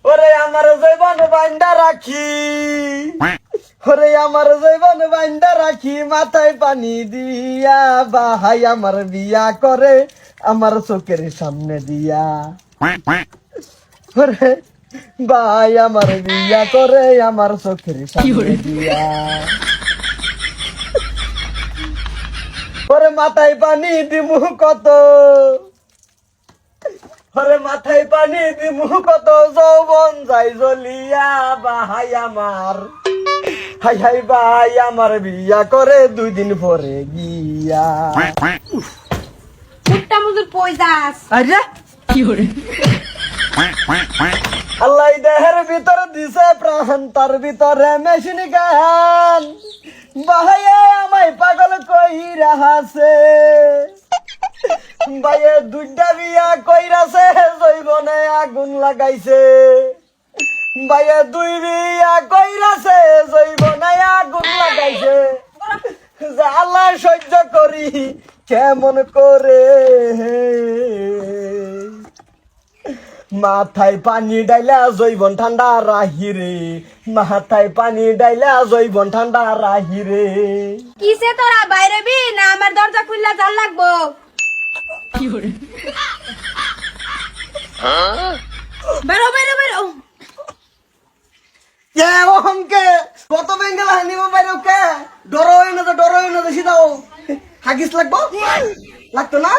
ওরে আমার জৈবন বান্ডা রাখি, ওরে আমার জৈবন বান্ডা রাখি, মাথায় পানি দিয়া বাহাই আমার বিয়া করে আমার চোখের সামনে দিয়া। ওরে ভাই আমার বিয়া করে আমার চোখের সামনে দিয়া। ওরে মাথায় পানি দিমু কত, ওরে মাথায় পানি দিমু কত, যৌবন যাই জ্বলিয়া বাহাই আমার, হাই হাই ভাই আমার বিয়া করে 2 দিন পরে গিয়া। মুট্টা মুজুর পয়দাস আরে কি করে আল্লাহ দেহের ভিতর দিছে প্রাণ, তার ভিতরে মেশিন গান, বাহাইয়ে আমায় পাগল কইরা হাসে, বাইয়ে 2টা বিয়া কইরাছে, জৈবনে আগুন লাগাইছে, বাইয়ে 2 বিয়া কইরাছে, জৈবনে আগুন লাগাইছে, আল্লাহ সহ্য করি কেমন করে। মাথায় পানি ডাইলা জৈবন ঠান্ডা রাহিরে, মাথায় পানি ডাইলা জৈবন ঠান্ডা রাহিরে। কিসে তোরা বাইরে বি না আমার দরজা খুললা জাল লাগবো? কি করে বেরো বেরো বেরো। কে ওহমকে কত বেঙ্গল হানিব বাইরেও কে ডর হই না, সিধাও হাগিস লাগবো, লাগতো না?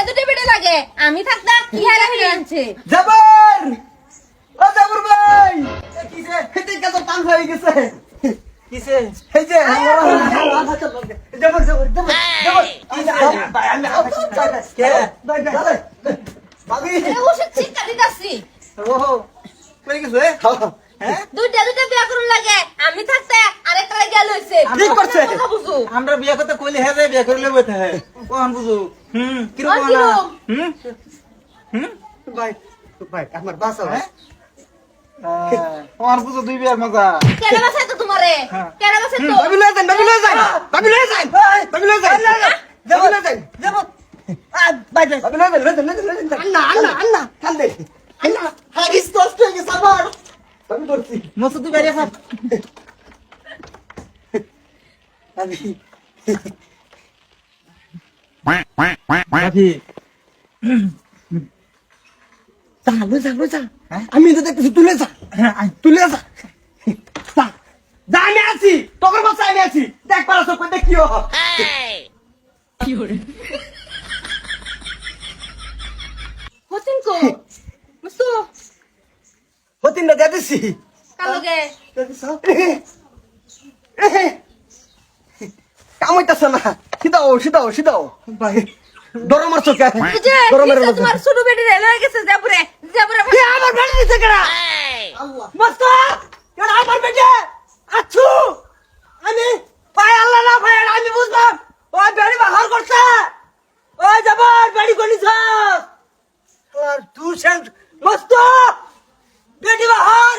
দুটো বেটে লাগে আমি থাকতাম কি হারা হয়ে আনছে। জাবর ও জাবর ভাই, কিসে হেতে কত টান হয়ে গেছে, কিসে এই যে জাবর জাবর জাবর ভাই আমি কে ভাবি ওষুধ চিন্তা দিতাছি ওহো কই গেছে হ্যাঁ দুটো বিয়া করুন লাগে আমি থাকতে আরেকটা লাগে লইছে ঠিক করছে। কথা বুঝু আমরা বিয়া করতে কইলে হ্যাঁ যাই বিয়া করলে বইতে হ্যাঁ কোন বুঝু কি রকম না ভাই ভাই আমার বাসা ভাই তোমার বুঝু 2 বিয়ার মজা কেন বাসায় তো তোমারে কেন বাসায় তো ভাবি লয়ে যান ভাবি লয়ে যান ভাবি লয়ে যান ভাবি লয়ে যান যাবো লয়ে যান যাবো ভাই ভাবি লয়ে যান আন্না কান্দে আন্না হাগিস কষ্ট হয়ে গেছে আমার আমি ধরছি মসুদ বেরিয়ে সব ভাবি বাকি লয়ে যা আমি তো দেখতেছি তুলে যা তুলে যা যা যা আমি আছি তোর বাসা আমি আছি দেখ পারা সব দেখিও কি করে হোসেন কো মুস্তু হতিন না দেখতেছি কালগে কাম হইতাছে না, সিধাও ভাই ডর মারছো কে যে গরমের কিসে মধ্যে তোমার ছোট বেটি রে লয়ে গেছে জাবরে কে আমার বেটি দিছে কেডা আল্লাহ মস্ত কেডা আমার বেটি আচ্ছু আমি ভাই আল্লাহ না ভাই আমি বুঝলাম ওই বেড়ি বাহার করছে ওই যাবার বেড়ি করিছ আর তুই সেন মস্ত বেটি বাহার